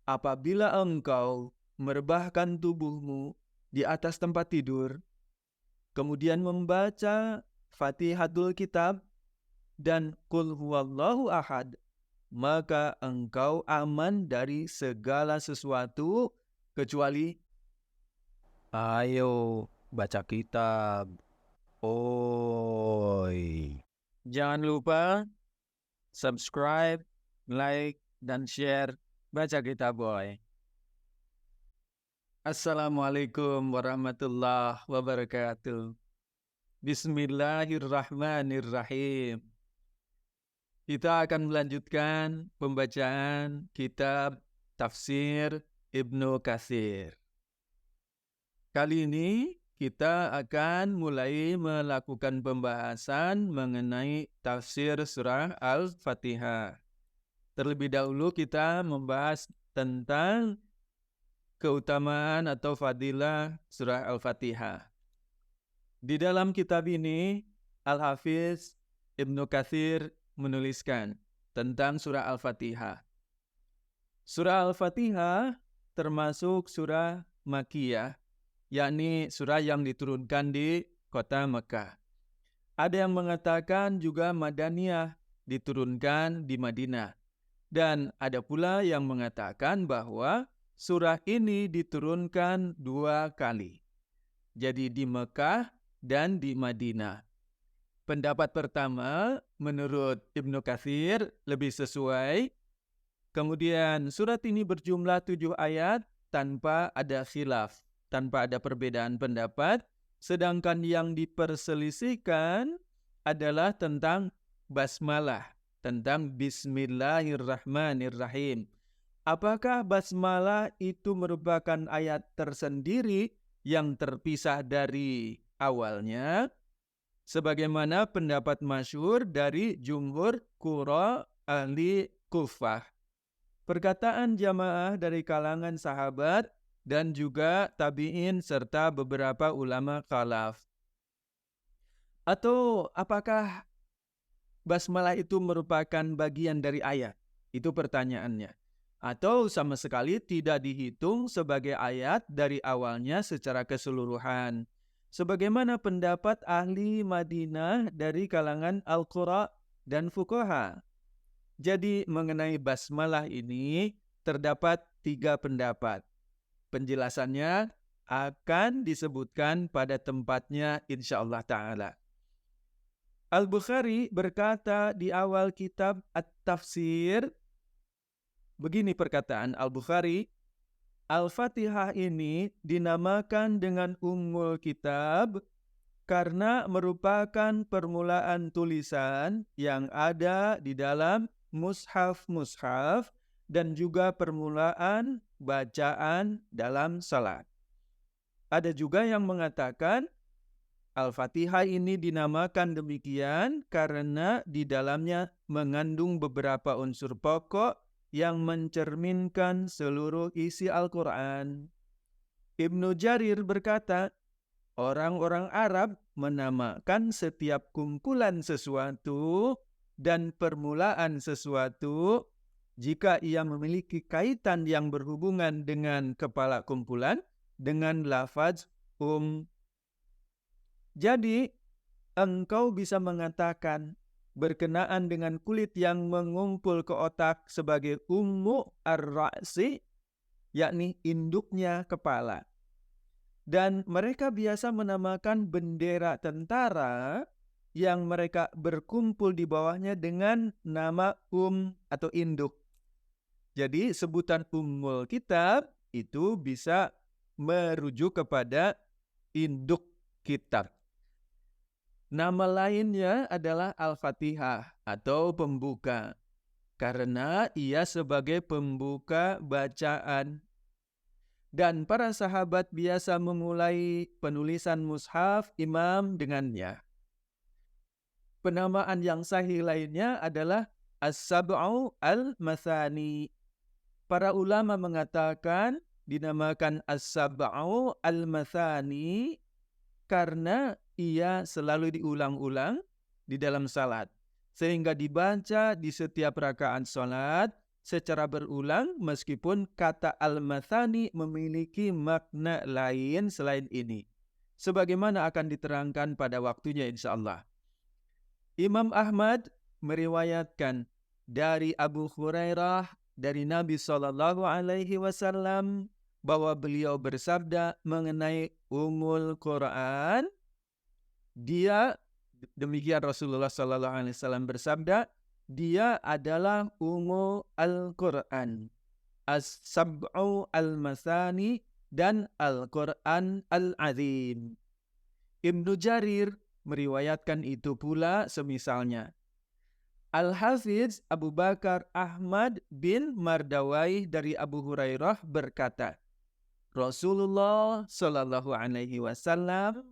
apabila engkau merebahkan tubuhmu di atas tempat tidur, kemudian membaca Fatihatul Kitab dan Qul huwallahu ahad, maka engkau aman dari segala sesuatu kecuali ayo baca kitab. Oi. Jangan lupa subscribe, like, dan share Baca Kitab Boy. Assalamualaikum warahmatullahi wabarakatuh. Bismillahirrahmanirrahim. Kita akan melanjutkan pembacaan kitab Tafsir Ibnu Katsir. Kali ini kita akan mulai melakukan pembahasan mengenai tafsir surah Al-Fatihah. Terlebih dahulu kita membahas tentang keutamaan atau fadilah surah Al-Fatihah. Di dalam kitab ini, Al-Hafiz Ibnu Katsir menuliskan tentang surah Al-Fatihah. Surah Al-Fatihah termasuk surah Makkiyah, yakni surah yang diturunkan di kota Mekah. Ada yang mengatakan juga Madaniyah, diturunkan di Madinah. Dan ada pula yang mengatakan bahwa surah ini diturunkan 2 kali. Jadi di Mekah dan di Madinah. Pendapat pertama, menurut Ibnu Katsir, lebih sesuai. Kemudian surat ini berjumlah 7 ayat tanpa ada khilaf, tanpa ada perbedaan pendapat. Sedangkan yang diperselisihkan adalah tentang basmalah, tentang Bismillahirrahmanirrahim. Apakah basmalah itu merupakan ayat tersendiri yang terpisah dari awalnya? Sebagaimana pendapat masyhur dari jumhur qurra ahli Kufah. Perkataan jamaah dari kalangan sahabat dan juga tabi'in serta beberapa ulama khalaf. Atau apakah basmalah itu merupakan bagian dari ayat? Itu pertanyaannya. Atau sama sekali tidak dihitung sebagai ayat dari awalnya secara keseluruhan. Sebagaimana pendapat ahli Madinah dari kalangan Al-Qurra dan Fuqaha. Jadi mengenai basmalah ini terdapat 3 pendapat. Penjelasannya akan disebutkan pada tempatnya insyaallah ta'ala. Al-Bukhari berkata di awal kitab At-Tafsir, begini perkataan Al-Bukhari, Al-Fatihah ini dinamakan dengan Ummul Kitab karena merupakan permulaan tulisan yang ada di dalam mushaf-mushaf dan juga permulaan bacaan dalam salat. Ada juga yang mengatakan Al-Fatihah ini dinamakan demikian karena di dalamnya mengandung beberapa unsur pokok yang mencerminkan seluruh isi Al-Quran. Ibnu Jarir berkata, orang-orang Arab menamakan setiap kumpulan sesuatu dan permulaan sesuatu jika ia memiliki kaitan yang berhubungan dengan kepala kumpulan dengan lafaz Jadi, engkau bisa mengatakan berkenaan dengan kulit yang mengumpul ke otak sebagai ummu ar-ra'si, yakni induknya kepala. Dan mereka biasa menamakan bendera tentara yang mereka berkumpul di bawahnya dengan nama atau induk. Jadi sebutan Ummul Kitab itu bisa merujuk kepada induk kitab. Nama lainnya adalah Al-Fatihah atau pembuka, karena ia sebagai pembuka bacaan. Dan para sahabat biasa memulai penulisan mushaf imam dengannya. Penamaan yang sahih lainnya adalah As-Sab'u Al-Mathani. Para ulama mengatakan dinamakan As-Sab'u Al-Mathani karena ia selalu diulang-ulang di dalam salat. Sehingga dibaca di setiap rakaat salat secara berulang meskipun kata al-mathani memiliki makna lain selain ini. Sebagaimana akan diterangkan pada waktunya insyaallah. Imam Ahmad meriwayatkan dari Abu Hurairah dari Nabi SAW bahwa beliau bersabda mengenai Ummul Quran. Demikian Rasulullah SAW bersabda, dia adalah Ummul Al-Quran, As-Sab'u Al-Masani, dan Al-Quran Al-Azim. Ibnu Jarir meriwayatkan itu pula semisalnya. Al-Hafiz Abu Bakar Ahmad bin Mardawai dari Abu Hurairah berkata, Rasulullah Shallallahu Alaihi Wasallam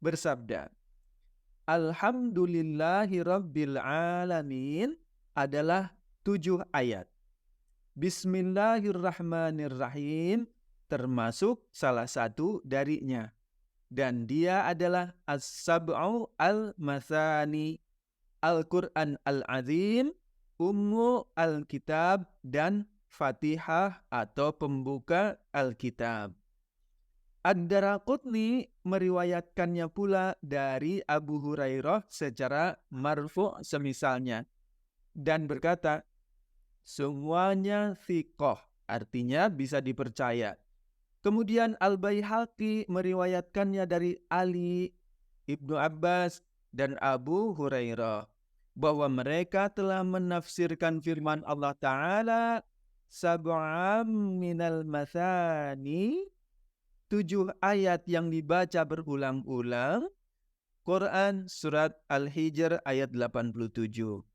bersabda, Alhamdulillahi Rabbil Alamin adalah 7 ayat. Bismillahirrahmanirrahim termasuk salah satu darinya. Dan dia adalah As-Sab'u Al-Mathani, Al-Quran Al-Azim, Ummu Al-Kitab, dan Fatihah atau pembuka Al-Kitab. Ad-Daraqutni meriwayatkannya pula dari Abu Hurairah secara marfu' semisalnya dan berkata, semuanya thiqah, artinya bisa dipercaya. Kemudian Al-Baihaqi meriwayatkannya dari Ali, Ibnu Abbas, dan Abu Hurairah bahwa mereka telah menafsirkan firman Allah Ta'ala sab'am minal mathani, 7 ayat yang dibaca berulang-ulang. Quran Surat Al-Hijr ayat 87.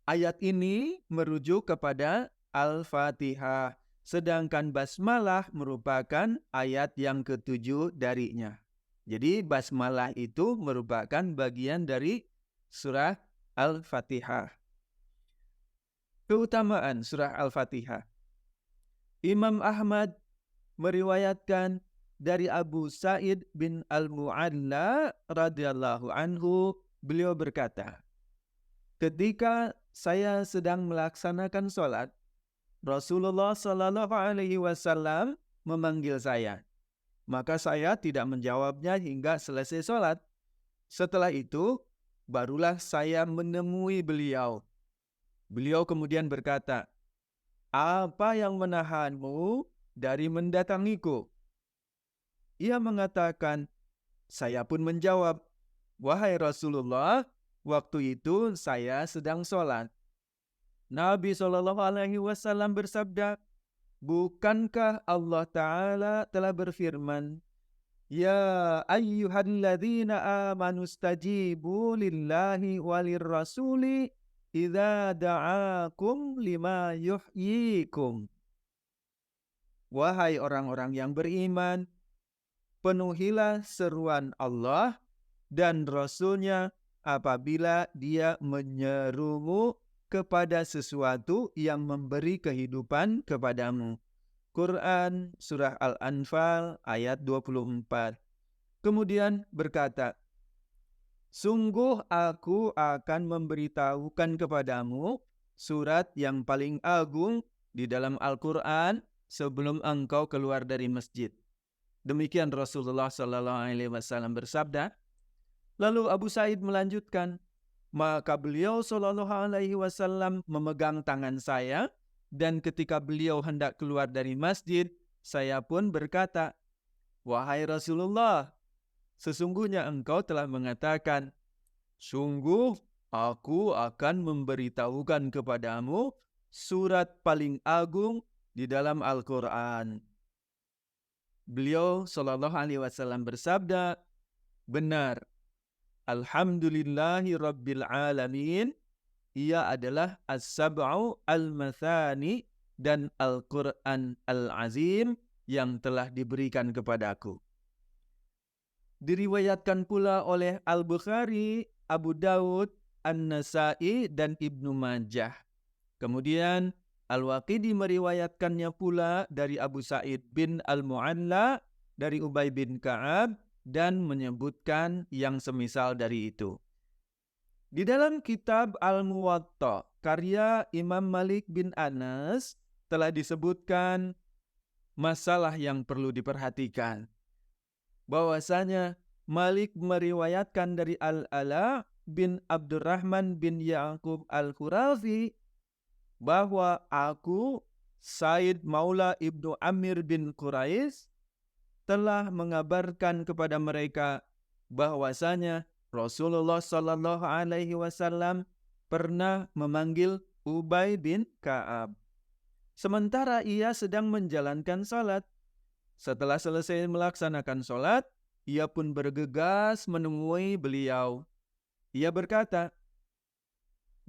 Ayat ini merujuk kepada Al-Fatihah, sedangkan basmalah merupakan ayat yang ke-7 darinya. Jadi basmalah itu merupakan bagian dari surah Al-Fatihah. Keutamaan surah Al-Fatihah. Imam Ahmad meriwayatkan dari Abu Sa'id bin Al-Mu'alla radhiyallahu anhu, beliau berkata, ketika saya sedang melaksanakan sholat, Rasulullah Shallallahu Alaihi Wasallam memanggil saya. Maka saya tidak menjawabnya hingga selesai sholat. Setelah itu, barulah saya menemui beliau. Beliau kemudian berkata, apa yang menahanmu dari mendatangiku? Ia mengatakan, saya pun menjawab, wahai Rasulullah, waktu itu saya sedang sholat. Nabi SAW bersabda, bukankah Allah Ta'ala telah berfirman, ya ayyuhalladzina amanu stajibu lillahi walir rasuli idza da'akum lima yuhyikum. Wahai orang-orang yang beriman, penuhilah seruan Allah dan Rasulnya apabila dia menyerumu kepada sesuatu yang memberi kehidupan kepadamu. Quran Surah Al-Anfal ayat 24. Kemudian berkata, sungguh aku akan memberitahukan kepadamu surat yang paling agung di dalam Al-Quran sebelum engkau keluar dari masjid. Demikian Rasulullah SAW bersabda. Lalu Abu Sa'id melanjutkan, maka beliau SAW memegang tangan saya, dan ketika beliau hendak keluar dari masjid, saya pun berkata, wahai Rasulullah, sesungguhnya engkau telah mengatakan, sungguh aku akan memberitahukan kepadamu surat paling agung di dalam Al-Quran. Beliau SAW bersabda, benar, Alhamdulillahi Rabbil Alamin, ia adalah As-Sab'u Al-Mathani dan Al-Quran Al-Azim yang telah diberikan kepadaku. Diriwayatkan pula oleh Al-Bukhari, Abu Daud, An-Nasai, dan Ibnu Majah. Kemudian Al-Waqidi meriwayatkannya pula dari Abu Sa'id bin Al-Mu'alla, dari Ubay bin Ka'ab, dan menyebutkan yang semisal dari itu. Di dalam kitab Al-Muwatta karya Imam Malik bin Anas telah disebutkan masalah yang perlu diperhatikan. Bahwasanya Malik meriwayatkan dari Al-Ala bin Abdurrahman bin Ya'qub Al-Khurazi bahwa aku, Said Maula Ibnu Amir bin Quraish, telah mengabarkan kepada mereka bahwasanya Rasulullah Shallallahu Alaihi Wasallam pernah memanggil Ubay bin Ka'ab sementara ia sedang menjalankan salat. Setelah selesai melaksanakan salat, ia pun bergegas menemui beliau. Ia berkata,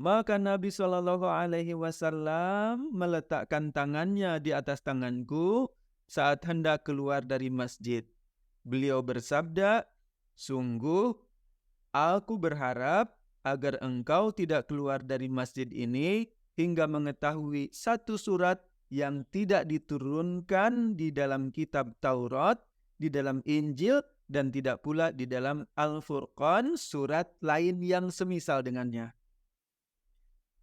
maka Nabi Shallallahu Alaihi Wasallam meletakkan tangannya di atas tanganku saat hendak keluar dari masjid. Beliau bersabda, sungguh aku berharap agar engkau tidak keluar dari masjid ini hingga mengetahui satu surat yang tidak diturunkan di dalam kitab Taurat, di dalam Injil, dan tidak pula di dalam Al-Furqan, surat lain yang semisal dengannya.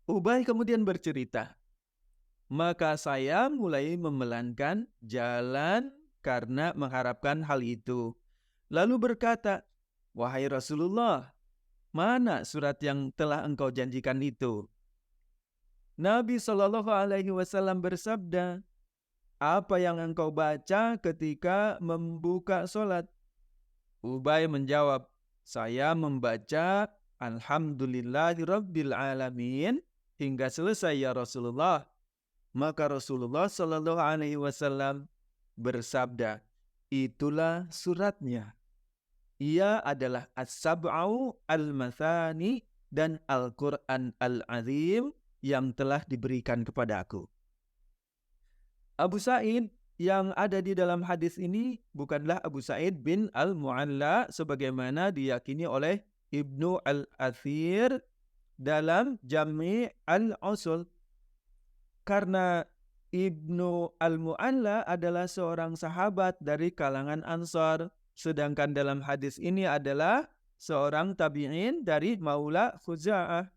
Ubay kemudian bercerita, maka saya mulai memelankan jalan karena mengharapkan hal itu. Lalu berkata, wahai Rasulullah, mana surat yang telah engkau janjikan itu? Nabi Shallallahu Alaihi Wasallam bersabda, apa yang engkau baca ketika membuka solat? Ubay menjawab, saya membaca Alhamdulillahirabbil alamin hingga selesai ya Rasulullah. Maka Rasulullah Shallallahu Alaihi Wasallam bersabda, itulah suratnya. Ia adalah As-Sab'u Al-Mathani dan Al-Quran Al-Azim yang telah diberikan kepada aku. Abu Sa'id yang ada di dalam hadis ini bukanlah Abu Sa'id bin Al-Mu'alla sebagaimana diyakini oleh Ibnu Al-Athir dalam Jami' Al-Usul. Karena Ibnu Al-Mu'alla adalah seorang sahabat dari kalangan Ansar, sedangkan dalam hadis ini adalah seorang tabi'in dari Maula Khuza'ah.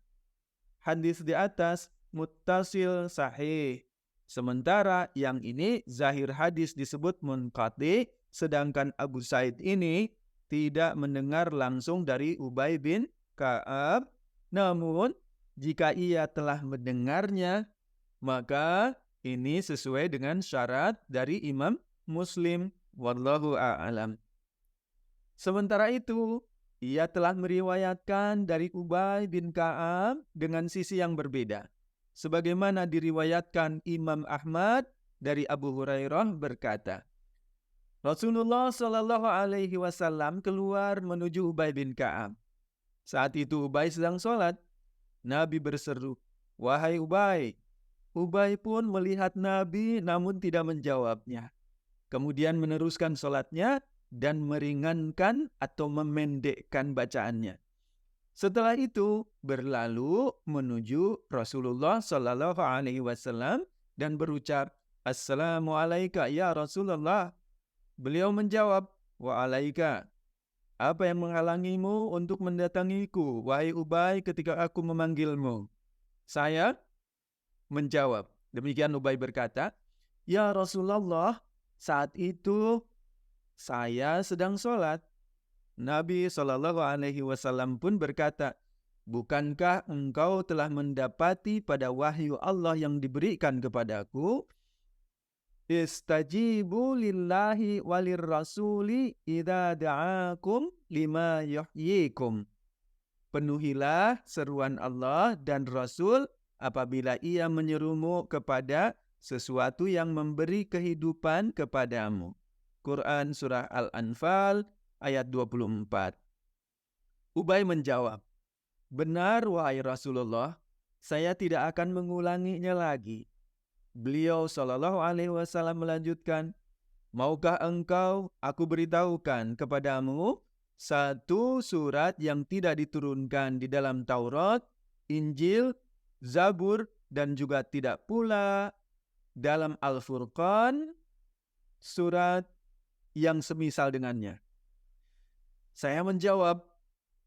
Hadis di atas muttasil sahih. Sementara yang ini zahir hadis disebut munqati, sedangkan Abu Sa'id ini tidak mendengar langsung dari Ubay bin Ka'ab. Namun jika ia telah mendengarnya, maka ini sesuai dengan syarat dari Imam Muslim. Wallahu a'lam. Sementara itu, ia telah meriwayatkan dari Ubay bin Ka'ab dengan sisi yang berbeda. Sebagaimana diriwayatkan Imam Ahmad dari Abu Hurairah berkata, Rasulullah Shallallahu Alaihi Wasallam keluar menuju Ubay bin Ka'ab. Saat itu Ubay sedang sholat. Nabi berseru, wahai Ubay. Ubay pun melihat Nabi namun tidak menjawabnya. Kemudian meneruskan sholatnya dan meringankan atau memendekkan bacaannya. Setelah itu berlalu menuju Rasulullah Sallallahu Alaihi Wasallam dan berucap, Assalamualaikum ya Rasulullah. Beliau menjawab, Wa'alaika. Apa yang menghalangimu untuk mendatangiku, wahai Ubay, ketika aku memanggilmu? Saya menjawab. Demikian Ubay berkata, ya Rasulullah, saat itu saya sedang sholat. Nabi Shallallahu Alaihi Wasallam pun berkata, bukankah engkau telah mendapati pada wahyu Allah yang diberikan kepadaku, istajibu lillahi walir rasuli idza da'akum lima yuhyikum. Penuhilah seruan Allah dan Rasul apabila ia menyerumu kepada sesuatu yang memberi kehidupan kepadamu. Quran Surah Al-Anfal ayat 24. Ubay menjawab, benar wahai Rasulullah, saya tidak akan mengulanginya lagi. Beliau Shallallahu Alaihi Wasallam melanjutkan, maukah engkau aku beritahukan kepadamu satu surat yang tidak diturunkan di dalam Taurat, Injil, Zabur, dan juga tidak pula dalam Al-Furqan, surat yang semisal dengannya. Saya menjawab,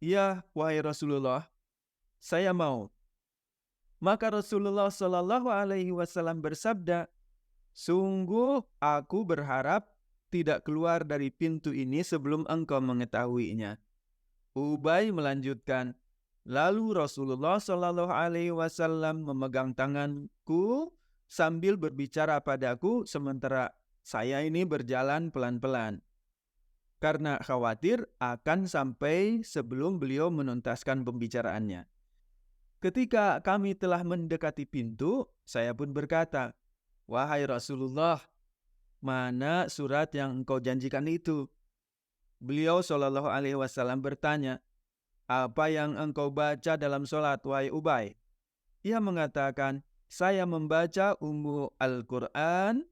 ya wahai Rasulullah, saya mau. Maka Rasulullah Shallallahu Alaihi Wasallam bersabda, sungguh aku berharap tidak keluar dari pintu ini sebelum engkau mengetahuinya. Ubay melanjutkan, lalu Rasulullah Shallallahu Alaihi Wasallam memegang tanganku sambil berbicara padaku sementara saya ini berjalan pelan-pelan. Karena khawatir akan sampai sebelum beliau menuntaskan pembicaraannya. Ketika kami telah mendekati pintu, saya pun berkata, wahai Rasulullah, mana surat yang engkau janjikan itu? Beliau Shallallahu Alaihi Wasallam bertanya, apa yang engkau baca dalam sholat, wahai Ubay? Ia mengatakan, saya membaca Al-Quran.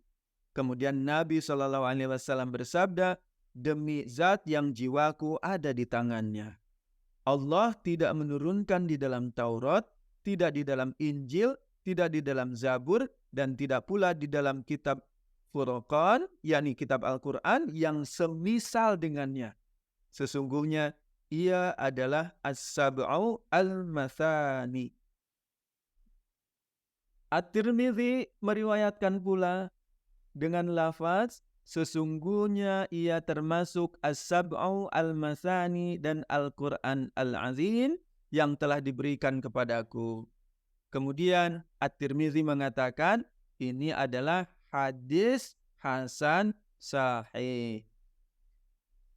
Kemudian Nabi Shallallahu Alaihi Wasallam bersabda, demi zat yang jiwaku ada di tangannya. Allah tidak menurunkan di dalam Taurat, tidak di dalam Injil, tidak di dalam Zabur, dan tidak pula di dalam kitab Furqan, yakni kitab Al-Quran yang semisal dengannya. Sesungguhnya ia adalah As-Sab'u Al-Mathani. At-Tirmidzi meriwayatkan pula dengan lafaz, sesungguhnya ia termasuk As-Sab'u Al-Mathani dan Al-Quran Al-Azim yang telah diberikan kepadaku. Kemudian At-Tirmidzi mengatakan ini adalah hadis hasan sahih.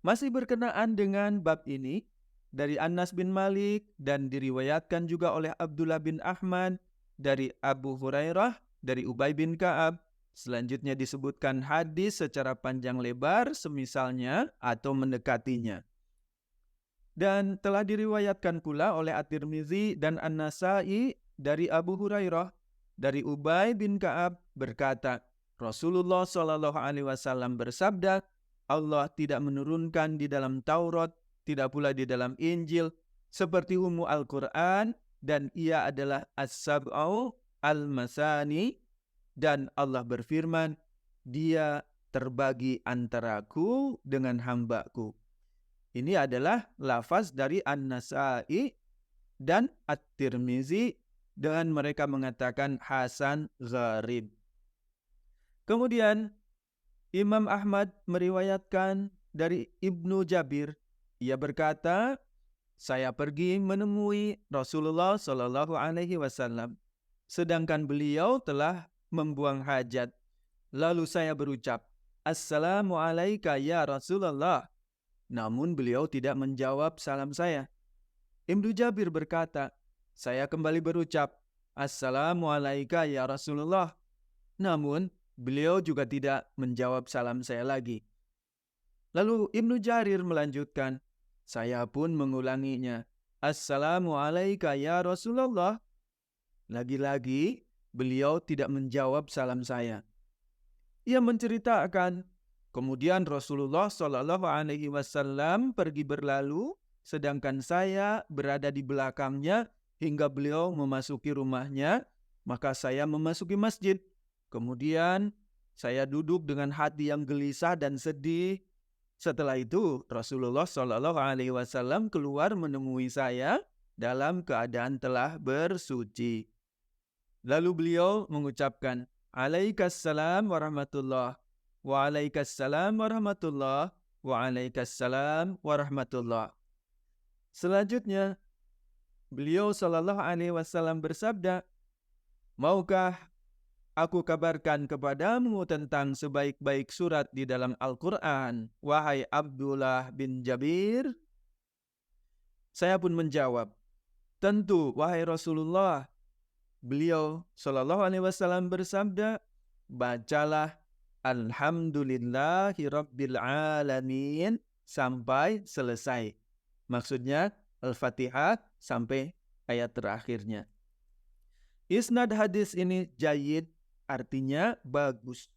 Masih berkenaan dengan bab ini, dari Anas bin Malik dan diriwayatkan juga oleh Abdullah bin Ahmad, dari Abu Hurairah, dari Ubay bin Ka'ab. Selanjutnya disebutkan hadis secara panjang lebar semisalnya atau mendekatinya. Dan telah diriwayatkan pula oleh At-Tirmidzi dan An-Nasai dari Abu Hurairah, dari Ubay bin Ka'ab berkata, Rasulullah Shallallahu Alaihi Wasallam bersabda, Allah tidak menurunkan di dalam Taurat, tidak pula di dalam Injil, seperti Al-Quran, dan ia adalah As-Sab'u Al-Masani, dan Allah berfirman, dia terbagi antaraku dengan hambaku. Ini adalah lafaz dari An-Nasai dan At-Tirmidzi, dengan mereka mengatakan hasan gharib. Kemudian Imam Ahmad meriwayatkan dari Ibnu Jabir, ia berkata, saya pergi menemui Rasulullah Shallallahu Alaihi Wasallam, sedangkan beliau telah membuang hajat. Lalu saya berucap, Assalamualaikum ya Rasulullah. Namun beliau tidak menjawab salam saya. Ibnu Jabir berkata, saya kembali berucap, Assalamualaikum ya Rasulullah. Namun beliau juga tidak menjawab salam saya lagi. Lalu Ibnu Jarir melanjutkan, saya pun mengulanginya, Assalamualaikum ya Rasulullah. Lagi-lagi beliau tidak menjawab salam saya. Ia menceritakan, kemudian Rasulullah Shallallahu Alaihi Wasallam pergi berlalu, sedangkan saya berada di belakangnya hingga beliau memasuki rumahnya. Maka saya memasuki masjid. Kemudian saya duduk dengan hati yang gelisah dan sedih. Setelah itu Rasulullah Shallallahu Alaihi Wasallam keluar menemui saya dalam keadaan telah bersuci. Lalu beliau mengucapkan, Alaikassalam warahmatullah, Waalaikumsalam warahmatullah, Waalaikumsalam warahmatullah. Selanjutnya, beliau Shallallahu Alaihi Wasallam bersabda, maukah aku kabarkan kepadamu tentang sebaik-baik surat di dalam Al-Quran, wahai Abdullah bin Jabir? Saya pun menjawab, tentu wahai Rasulullah. Beliau Shallallahu Alaihi Wasallam bersabda, bacalah Alhamdulillahi Rabbil Alamin sampai selesai. Maksudnya Al-Fatihah sampai ayat terakhirnya. Isnad hadis ini jayyid, artinya bagus.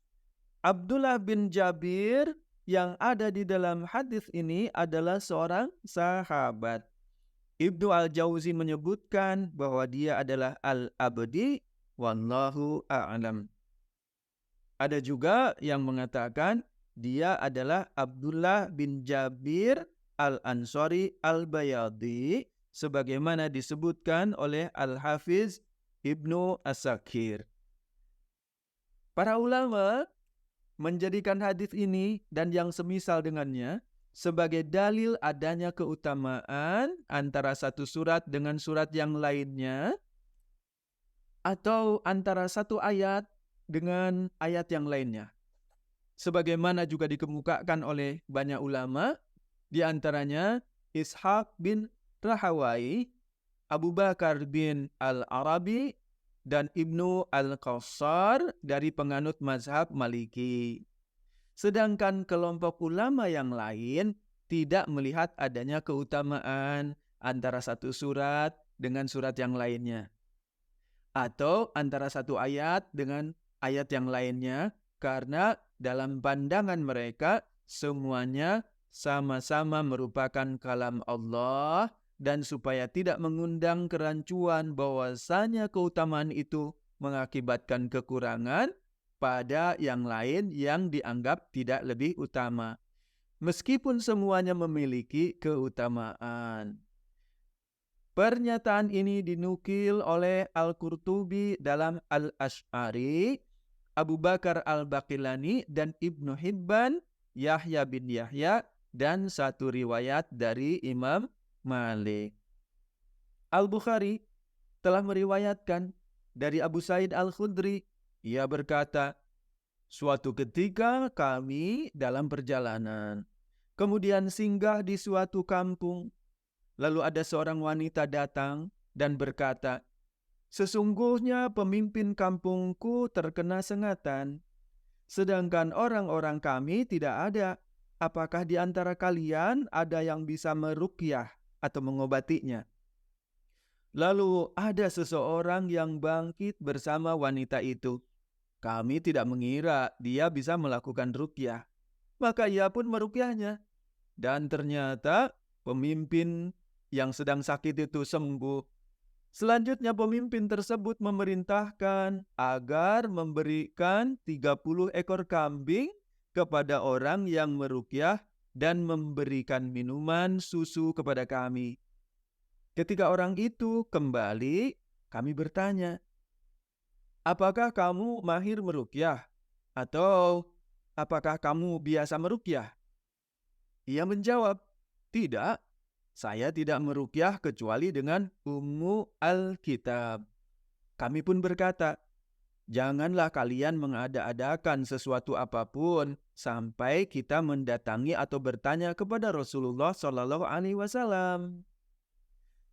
Abdullah bin Jabir yang ada di dalam hadis ini adalah seorang sahabat. Ibnu Al-Jauzi menyebutkan bahwa dia adalah Al-Abdi, wallahu a'lam. Ada juga yang mengatakan dia adalah Abdullah bin Jabir Al-Ansari Al-Bayadi, sebagaimana disebutkan oleh Al-Hafiz Ibnu Asakir. Para ulama menjadikan hadis ini dan yang semisal dengannya sebagai dalil adanya keutamaan antara satu surat dengan surat yang lainnya, atau antara satu ayat dengan ayat yang lainnya. Sebagaimana juga dikemukakan oleh banyak ulama, di antaranya Ishaq bin Rahawai, Abu Bakar bin Al-Arabi, dan Ibnu Al-Qassar dari penganut mazhab Maliki. Sedangkan kelompok ulama yang lain tidak melihat adanya keutamaan antara satu surat dengan surat yang lainnya, atau antara satu ayat dengan ayat yang lainnya, karena dalam pandangan mereka semuanya sama-sama merupakan kalam Allah, dan supaya tidak mengundang kerancuan bahwasanya keutamaan itu mengakibatkan kekurangan pada yang lain yang dianggap tidak lebih utama, meskipun semuanya memiliki keutamaan. Pernyataan ini dinukil oleh Al-Qurtubi dalam Al-Ash'ari, Abu Bakar Al-Baqilani, dan Ibnu Hibban, Yahya bin Yahya, dan satu riwayat dari Imam Malik. Al-Bukhari telah meriwayatkan dari Abu Sa'id Al-Khudri, ia berkata, suatu ketika kami dalam perjalanan, kemudian singgah di suatu kampung. Lalu ada seorang wanita datang dan berkata, sesungguhnya pemimpin kampungku terkena sengatan, sedangkan orang-orang kami tidak ada. Apakah di antara kalian ada yang bisa meruqyah atau mengobatinya? Lalu ada seseorang yang bangkit bersama wanita itu. Kami tidak mengira dia bisa melakukan ruqyah. Maka ia pun meruqyahnya. Dan ternyata pemimpin yang sedang sakit itu sembuh. Selanjutnya pemimpin tersebut memerintahkan agar memberikan 30 ekor kambing kepada orang yang meruqyah dan memberikan minuman susu kepada kami. Ketika orang itu kembali, kami bertanya, apakah kamu mahir meruqyah? Atau apakah kamu biasa meruqyah? Ia menjawab, tidak, saya tidak meruqyah kecuali dengan Ummu Alkitab. Kami pun berkata, janganlah kalian mengada-adakan sesuatu apapun sampai kita mendatangi atau bertanya kepada Rasulullah SAW.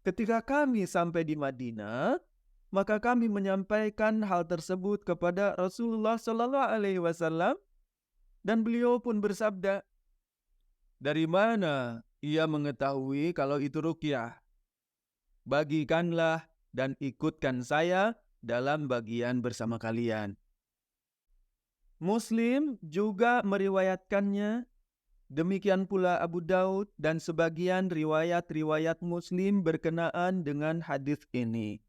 Ketika kami sampai di Madinah, maka kami menyampaikan hal tersebut kepada Rasulullah SAW, dan beliau pun bersabda, dari mana ia mengetahui kalau itu ruqyah? Bagikanlah dan ikutkan saya dalam bagian bersama kalian. Muslim juga meriwayatkannya, demikian pula Abu Daud dan sebagian riwayat-riwayat Muslim berkenaan dengan hadis ini,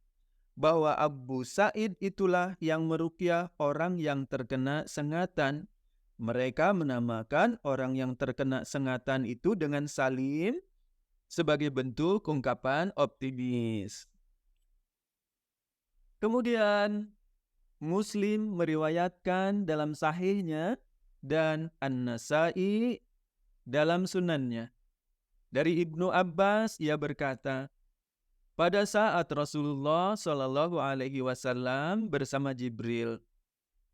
bahwa Abu Sa'id itulah yang meruqyah orang yang terkena sengatan. Mereka menamakan orang yang terkena sengatan itu dengan Salim sebagai bentuk ungkapan optimis. Kemudian Muslim meriwayatkan dalam sahihnya dan An-Nasai dalam sunannya. Dari Ibnu Abbas ia berkata, pada saat Rasulullah SAW bersama Jibril,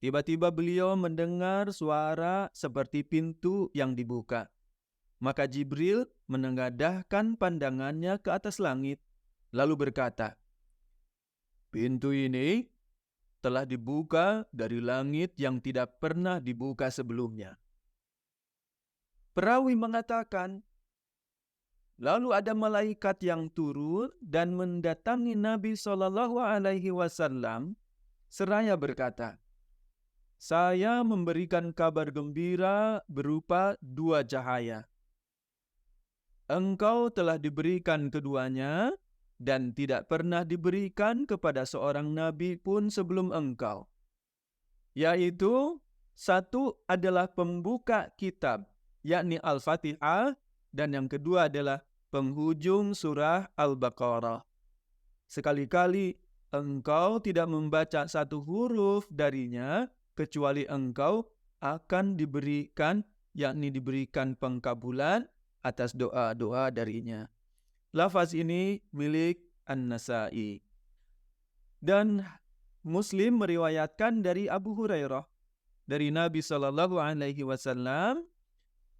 tiba-tiba beliau mendengar suara seperti pintu yang dibuka. Maka Jibril menengadahkan pandangannya ke atas langit, lalu berkata, pintu ini telah dibuka dari langit yang tidak pernah dibuka sebelumnya. Perawi mengatakan, lalu ada malaikat yang turun dan mendatangi Nabi SAW seraya berkata, saya memberikan kabar gembira berupa 2 cahaya. Engkau telah diberikan keduanya dan tidak pernah diberikan kepada seorang nabi pun sebelum engkau. Yaitu, satu adalah pembuka kitab, yakni Al-Fatihah, dan yang kedua adalah penghujung surah Al-Baqarah. Sekali-kali engkau tidak membaca satu huruf darinya, kecuali engkau akan diberikan, yakni diberikan pengkabulan atas doa-doa darinya. Lafaz ini milik An-Nasa'i. Dan Muslim meriwayatkan dari Abu Hurairah, dari Nabi sallallahu alaihi wasallam,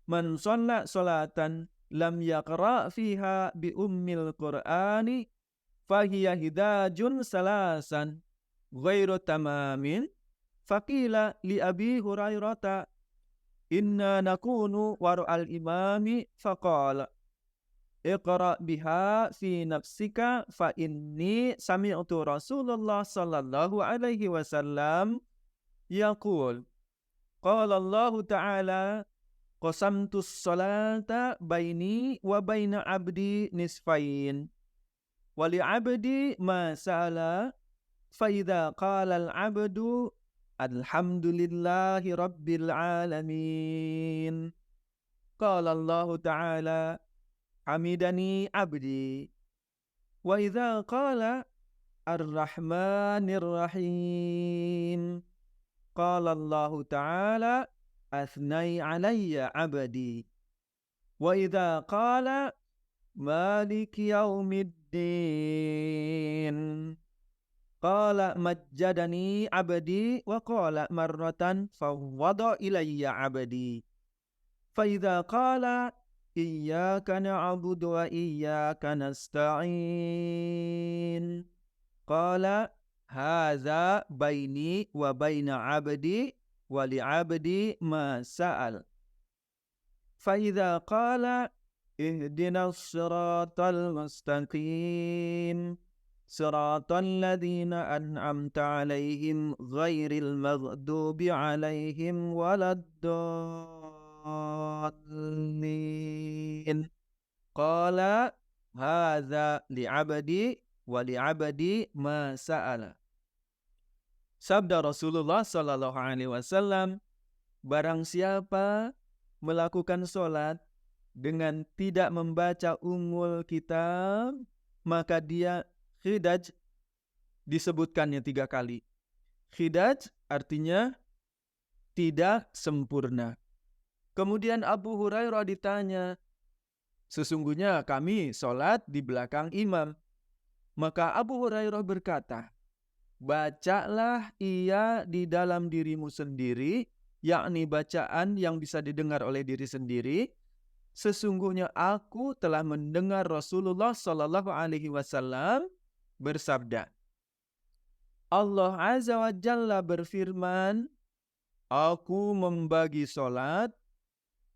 "Man shalla salatan lam yaqra fiha bi ummil Qur'ani fahiya hidajun salasan ghairu tamamin." Faqila li Abi Hurairah, "Inna nakunu wara'al imami." Faqala, "Iqra biha fi nafsika fa inni sami'tu Rasulullah sallallahu alaihi wasallam yaqul, qala Allah ta'ala, qasamtus salata baini wa baina abdi nisfain, wa li abdi ma sa'ala, fa idza qala al abdu alhamdulillahi rabbil alamin, qala Allah ta'ala, hamidani abdi, wa idza qala ar-rahmanir rahim, qala Allah ta'ala, athnai alayya abdi, wa idza qala maliki yaumiddin, qala majjadani abdi, wa qala marratan fawwada ilayya abdi, fa idza qala iyyaka na'budu wa iyyaka nasta'in, qala hadza baini wa baina abdi wa li abdi ma sa'al, fa idza qala ihdinas siratal mustaqim siratal ladzina an'amta 'alaihim ghairil maghdubi 'alaihim waladdallin, qala hadza li'abdi wa li'abdi ma sa'ala. Sabda Rasulullah sallallahu alaihi wasallam, barang siapa melakukan sholat dengan tidak membaca ummul kitab, maka dia khidaj, disebutkannya 3 kali. Khidaj artinya tidak sempurna. Kemudian Abu Hurairah ditanya, sesungguhnya kami sholat di belakang imam. Maka Abu Hurairah berkata, bacalah ia di dalam dirimu sendiri, yakni bacaan yang bisa didengar oleh diri sendiri. Sesungguhnya aku telah mendengar Rasulullah sallallahu alaihi wasallam bersabda, Allah Azza wa Jalla berfirman, aku membagi sholat,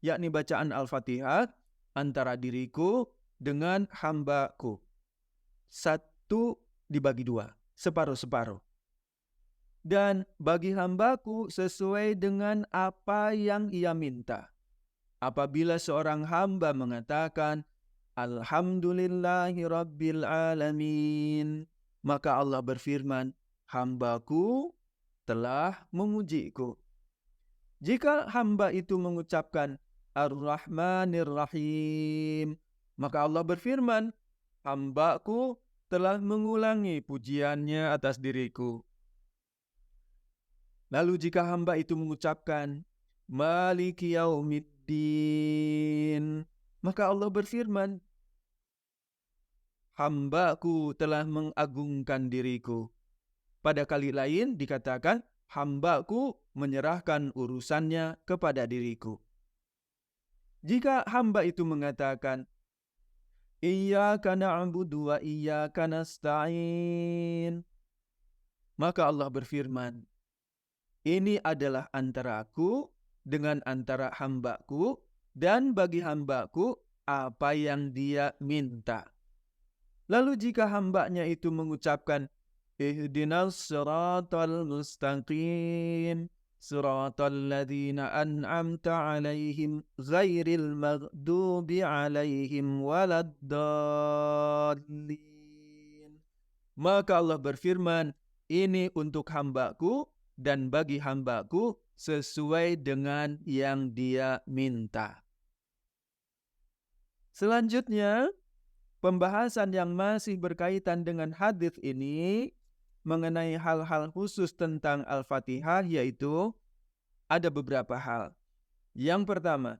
yakni bacaan Al-Fatihah, antara diriku dengan hambaku. 1 dibagi 2, separuh-separuh. Dan bagi hambaku sesuai dengan apa yang ia minta. Apabila seorang hamba mengatakan, Alhamdulillahi Rabbil Alamin, maka Allah berfirman, hambaku telah memujiku. Jika hamba itu mengucapkan Ar-Rahmanir Rahim, maka Allah berfirman, hambaku telah mengulangi pujiannya atas diriku. Lalu jika hamba itu mengucapkan Maliki Yaumiddin, maka Allah berfirman, hambaku telah mengagungkan diriku. Pada kali lain dikatakan, hambaku menyerahkan urusannya kepada diriku. Jika hamba itu mengatakan, Iyyaka na'budu wa iyyaka nasta'in, maka Allah berfirman, ini adalah antara aku dengan antara hambaku, dan bagi hambaku apa yang dia minta. Lalu jika hambanya itu mengucapkan, Ihdinas siratal mustaqim siratal ladzina an'amta 'alaihim ghairil maghdubi 'alaihim waladdallin, maka Allah berfirman, ini untuk hambaku dan bagi hambaku sesuai dengan yang dia minta. Selanjutnya, pembahasan yang masih berkaitan dengan hadis ini mengenai hal-hal khusus tentang Al-Fatihah, yaitu ada beberapa hal. Yang pertama,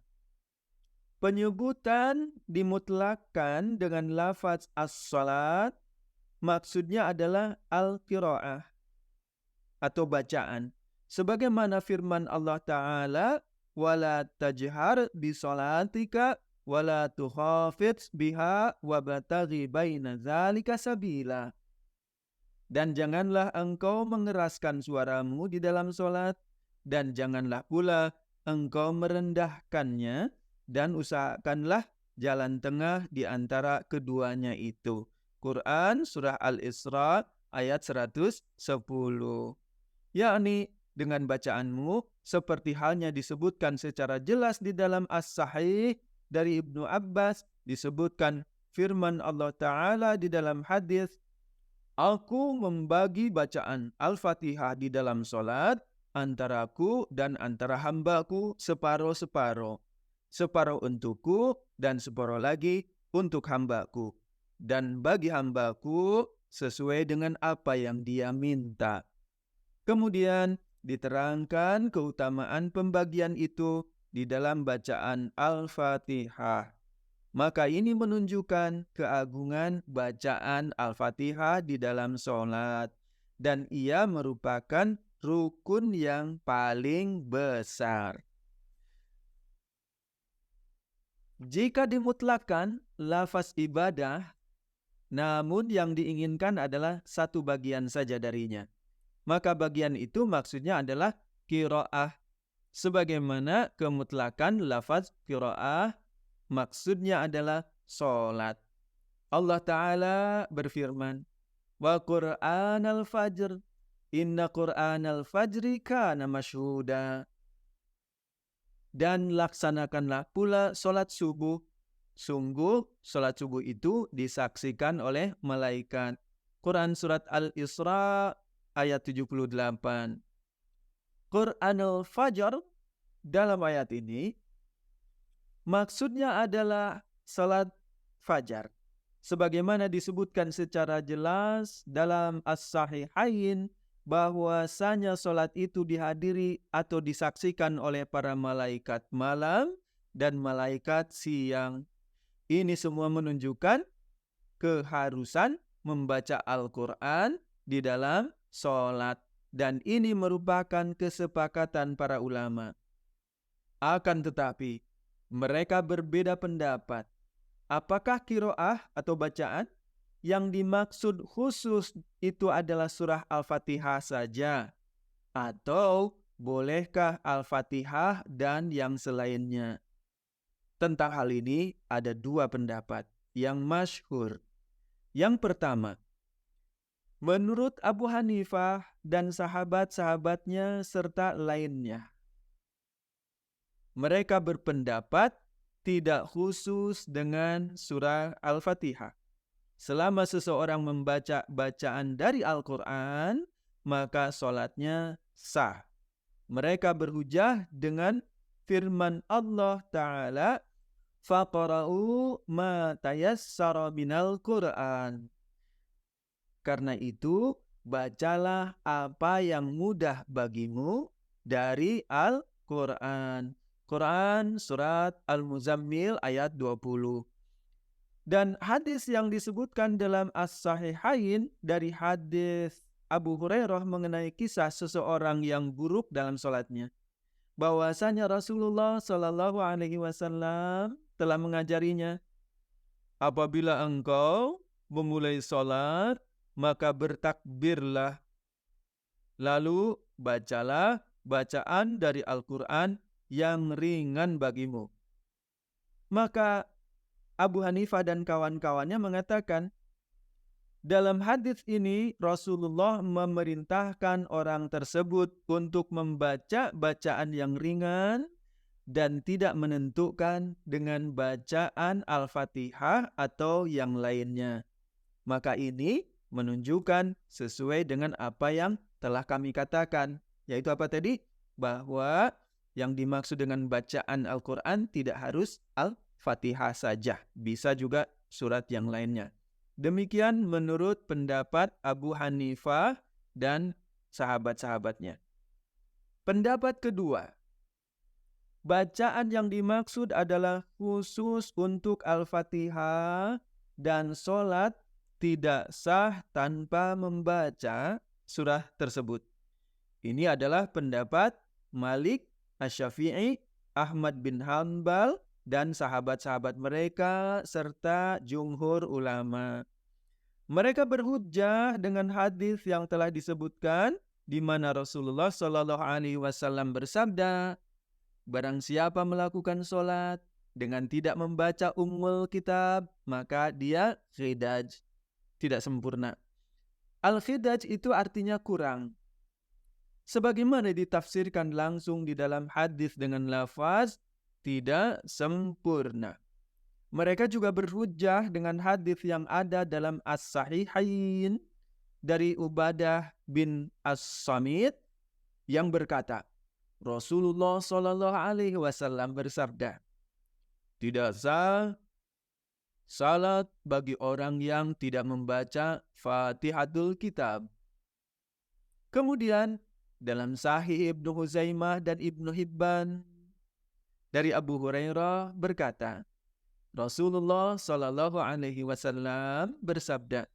penyebutan dimutlakkan dengan lafaz as-salat, maksudnya adalah al-qiraah atau bacaan. Sebagaimana firman Allah Ta'ala, wala tajhar bisolatika wala tukhafidz biha wabtaghi baina dzalika sabila. Dan janganlah engkau mengeraskan suaramu di dalam solat, dan janganlah pula engkau merendahkannya, dan usahakanlah jalan tengah di antara keduanya itu. Quran Surah Al-Isra ayat 110. Yakni dengan bacaanmu seperti halnya disebutkan secara jelas di dalam As-Sahih dari Ibnu Abbas, disebutkan firman Allah Ta'ala di dalam hadis, aku membagi bacaan Al-Fatihah di dalam solat antara aku dan antara hambaku separuh-separuh. Separuh untukku dan separuh lagi untuk hambaku. Dan bagi hambaku sesuai dengan apa yang dia minta. Kemudian diterangkan keutamaan pembagian itu di dalam bacaan Al-Fatihah. Maka ini menunjukkan keagungan bacaan Al-Fatihah di dalam sholat. Dan ia merupakan rukun yang paling besar. Jika dimutlakkan lafaz ibadah, namun yang diinginkan adalah satu bagian saja darinya, maka bagian itu maksudnya adalah qiraah. Sebagaimana kemutlakan lafaz qiraah maksudnya adalah sholat. Allah Ta'ala berfirman, wa Qur'anal fajr, inna Qur'anal fajri kana masyhuda. Dan laksanakanlah pula sholat subuh. Sungguh sholat subuh itu disaksikan oleh malaikat. Quran Surat Al-Isra ayat 78. Qur'anul Fajr dalam ayat ini maksudnya adalah salat fajar. Sebagaimana disebutkan secara jelas dalam As-Sahihain bahwasanya salat itu dihadiri atau disaksikan oleh para malaikat malam dan malaikat siang. Ini semua menunjukkan keharusan membaca Al-Quran di dalam salat. Dan ini merupakan kesepakatan para ulama. Akan tetapi, mereka berbeda pendapat. Apakah qiraah atau bacaan yang dimaksud khusus itu adalah surah Al-Fatihah saja? Atau bolehkah Al-Fatihah dan yang selainnya? Tentang hal ini ada dua pendapat yang masyhur. Yang pertama, menurut Abu Hanifah dan sahabat-sahabatnya serta lainnya, mereka berpendapat tidak khusus dengan surah Al-Fatihah. Selama seseorang membaca bacaan dari Al-Quran, maka sholatnya sah. Mereka berhujah dengan firman Allah Ta'ala, faqra'u ma tayassara minal Qur'an. Karena itu, bacalah apa yang mudah bagimu dari Al-Quran. Quran Surat Al-Muzammil ayat 20. Dan hadis yang disebutkan dalam As-Sahihain dari hadis Abu Hurairah mengenai kisah seseorang yang buruk dalam sholatnya, bahwasanya Rasulullah Shallallahu Alaihi Wasallam telah mengajarinya, apabila engkau memulai sholat, maka bertakbirlah, lalu bacalah bacaan dari Al-Quran yang ringan bagimu. Maka Abu Hanifah dan kawan-kawannya mengatakan, dalam hadis ini Rasulullah memerintahkan orang tersebut untuk membaca bacaan yang ringan dan tidak menentukan dengan bacaan Al-Fatihah atau yang lainnya. Maka ini menunjukkan sesuai dengan apa yang telah kami katakan, yaitu apa tadi? Bahwa yang dimaksud dengan bacaan Al-Quran tidak harus Al-Fatihah saja, bisa juga surat yang lainnya. Demikian menurut pendapat Abu Hanifah dan sahabat-sahabatnya. Pendapat kedua, bacaan yang dimaksud adalah khusus untuk Al-Fatihah dan sholat tidak sah tanpa membaca surah tersebut. Ini adalah pendapat Malik, Asy-Syafi'i, Ahmad bin Hanbal, dan sahabat-sahabat mereka serta jumhur ulama. Mereka berhujjah dengan hadis yang telah disebutkan di mana Rasulullah Shallallahu Alaihi Wasallam bersabda, barang siapa melakukan sholat dengan tidak membaca Ummul Kitab, maka dia khidaj, tidak sempurna. Al-khidaj itu artinya kurang. Sebagaimana ditafsirkan langsung di dalam hadis dengan lafaz tidak sempurna. Mereka juga berhujjah dengan hadis yang ada dalam As-Sahihain dari Ubadah bin As-Samit yang berkata, Rasulullah Shallallahu Alaihi Wasallam bersabda, tidak sah salat bagi orang yang tidak membaca Fatihatul Kitab. Kemudian dalam Sahih Ibnu Huzaimah dan Ibnu Hibban dari Abu Hurairah berkata, Rasulullah Shallallahu Alaihi Wasallam bersabda,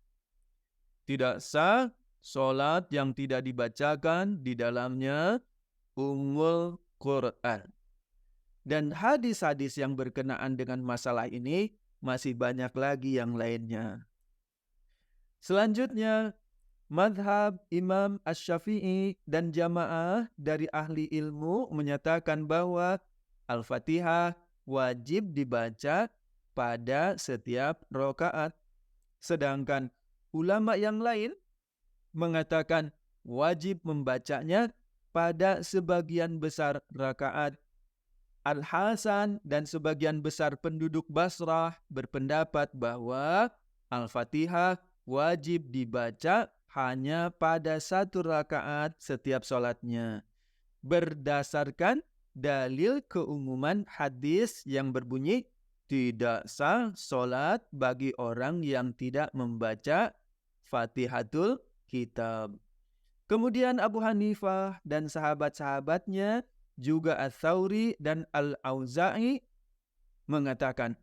tidak sah solat yang tidak dibacakan di dalamnya Ummul Quran. Dan hadis-hadis yang berkenaan dengan masalah ini masih banyak lagi yang lainnya. Selanjutnya, madhab Imam Asy-Syafi'i dan jamaah dari ahli ilmu menyatakan bahwa Al-Fatihah wajib dibaca pada setiap rakaat. Sedangkan ulama yang lain mengatakan wajib membacanya pada sebagian besar rakaat. Al-Hasan dan sebagian besar penduduk Basrah berpendapat bahwa Al-Fatihah wajib dibaca hanya pada satu rakaat setiap sholatnya, berdasarkan dalil keumuman hadis yang berbunyi tidak sah sholat bagi orang yang tidak membaca Fatihatul Kitab. Kemudian Abu Hanifah dan sahabat-sahabatnya juga Ats-Tsauri dan Al-Auza'i mengatakan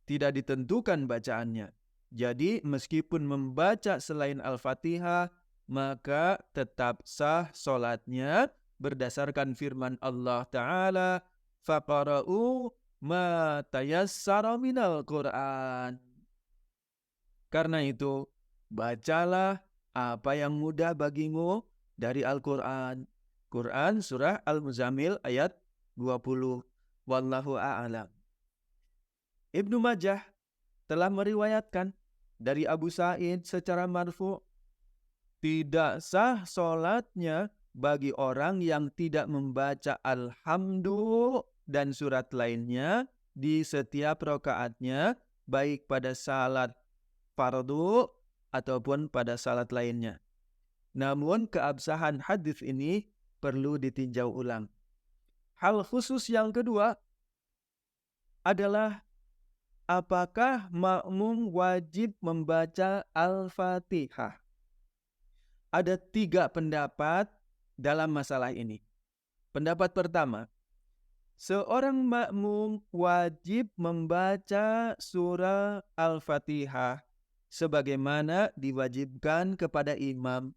tidak ditentukan bacaannya. Jadi meskipun membaca selain Al-Fatihah, maka tetap sah sholatnya berdasarkan firman Allah Ta'ala, faqara'u ma tayassara minal Qur'an. Karena itu, bacalah apa yang mudah bagimu dari Al-Quran. Quran surah Al-Muzammil ayat 20. Wallahu a'lam. Ibnu Majah telah meriwayatkan dari Abu Sa'id secara marfu, tidak sah sholatnya bagi orang yang tidak membaca Alhamdu dan surat lainnya di setiap rakaatnya, baik pada salat fardu ataupun pada salat lainnya. Namun keabsahan hadis ini perlu ditinjau ulang. Hal khusus yang kedua adalah apakah makmum wajib membaca Al-Fatihah? Ada 3 pendapat dalam masalah ini. Pendapat pertama, seorang makmum wajib membaca surah Al-Fatihah sebagaimana diwajibkan kepada imam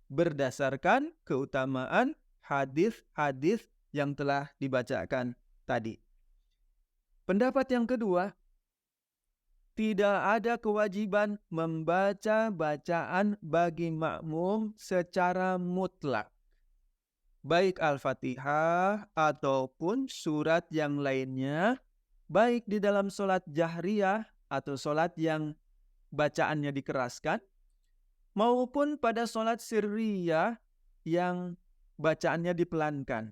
berdasarkan keutamaan hadis-hadis yang telah dibacakan tadi. Pendapat yang kedua, tidak ada kewajiban membaca bacaan bagi makmum secara mutlak, baik Al-Fatihah ataupun surat yang lainnya, baik di dalam sholat jahriyah atau sholat yang bacaannya dikeraskan, maupun pada sholat sirriyah yang bacaannya dipelankan.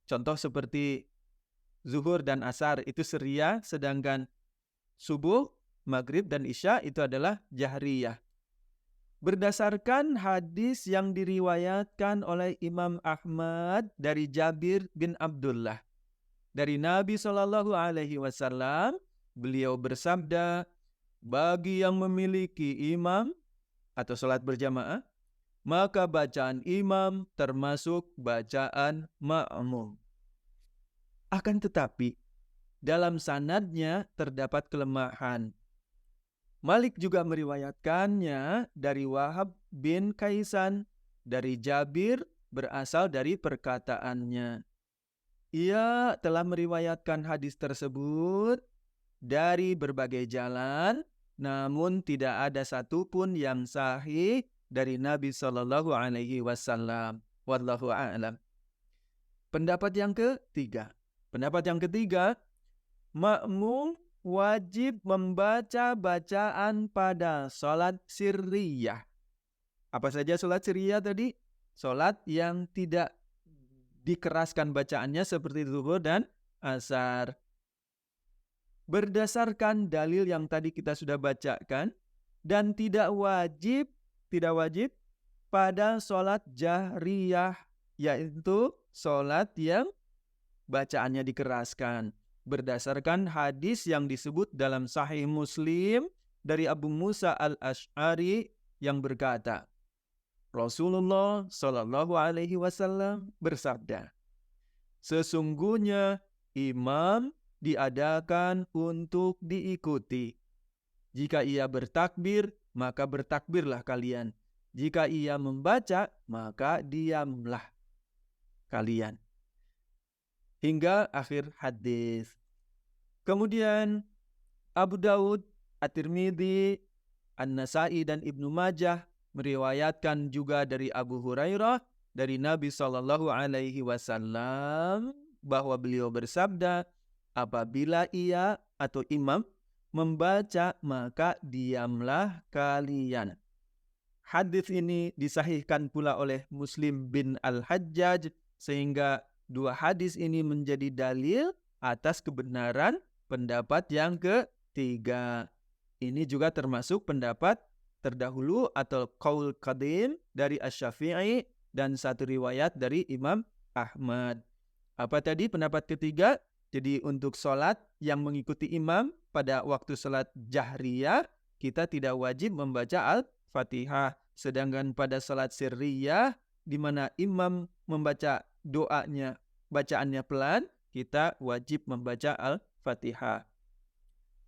Contoh seperti zuhur dan asar itu sirriyah, sedangkan subuh, maghrib, dan isya itu adalah jahriyah. Berdasarkan hadis yang diriwayatkan oleh Imam Ahmad dari Jabir bin Abdullah, dari Nabi Shallallahu Alaihi Wasallam, beliau bersabda, bagi yang memiliki imam atau sholat berjamaah, maka bacaan imam termasuk bacaan ma'mum. Akan tetapi, dalam sanadnya terdapat kelemahan. Malik juga meriwayatkannya dari Wahab bin Kaisan, dari Jabir berasal dari perkataannya. Ia telah meriwayatkan hadis tersebut dari berbagai jalan, namun tidak ada satupun yang sahih dari Nabi Shallallahu Alaihi Wasallam. Wallahu a'lam. Pendapat yang ketiga. Makmum wajib membaca bacaan pada sholat sirriyah. Apa saja sholat sirriyah tadi? Sholat yang tidak dikeraskan bacaannya seperti zuhur dan asar. Berdasarkan dalil yang tadi kita sudah bacakan, dan tidak wajib pada sholat jahriyah, yaitu sholat yang bacaannya dikeraskan. Berdasarkan hadis yang disebut dalam Sahih Muslim dari Abu Musa al-Ash'ari yang berkata, Rasulullah Shallallahu Alaihi Wasallam bersabda, sesungguhnya imam diadakan untuk diikuti. Jika ia bertakbir, maka bertakbirlah kalian. Jika ia membaca, maka diamlah kalian. Hingga akhir hadis. Kemudian Abu Daud, At-Tirmidzi, An-Nasai dan Ibnu Majah meriwayatkan juga dari Abu Hurairah dari Nabi Shallallahu Alaihi Wasallam bahwa beliau bersabda, apabila ia atau imam membaca, maka diamlah kalian. Hadis ini disahihkan pula oleh Muslim bin Al-Hajjaj, sehingga dua hadis ini menjadi dalil atas kebenaran pendapat yang ketiga. Ini juga termasuk pendapat terdahulu atau qaul qadim dari Asy-Syafi'i dan satu riwayat dari Imam Ahmad. Apa tadi pendapat ketiga? Jadi untuk sholat yang mengikuti imam pada waktu sholat jahriyah, kita tidak wajib membaca Al-Fatihah. Sedangkan pada sholat sirriyah, di mana imam membaca doanya, bacaannya pelan, kita wajib membaca Al-Fatihah.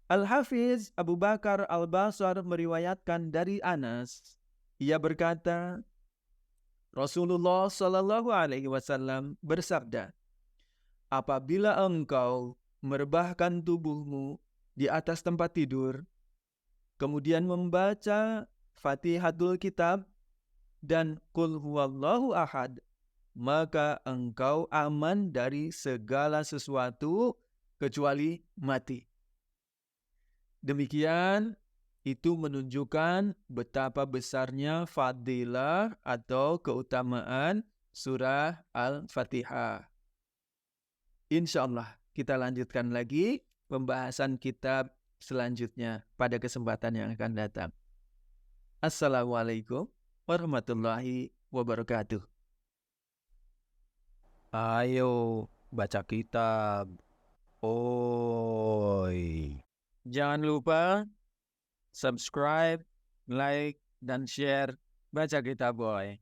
Al-Hafiz Abu Bakar Al-Basar meriwayatkan dari Anas. Ia berkata, Rasulullah Shallallahu Alaihi Wasallam bersabda, apabila engkau merebahkan tubuhmu di atas tempat tidur, kemudian membaca Fatihatul Kitab dan Qul Huwallahu Ahad, maka engkau aman dari segala sesuatu kecuali mati. Demikian, itu menunjukkan betapa besarnya fadilah atau keutamaan surah Al-Fatihah. InsyaAllah kita lanjutkan lagi pembahasan kitab selanjutnya pada kesempatan yang akan datang. Assalamualaikum warahmatullahi wabarakatuh. Ayo baca kitab. Oi. Jangan lupa subscribe, like, dan share Baca Kitab Boy.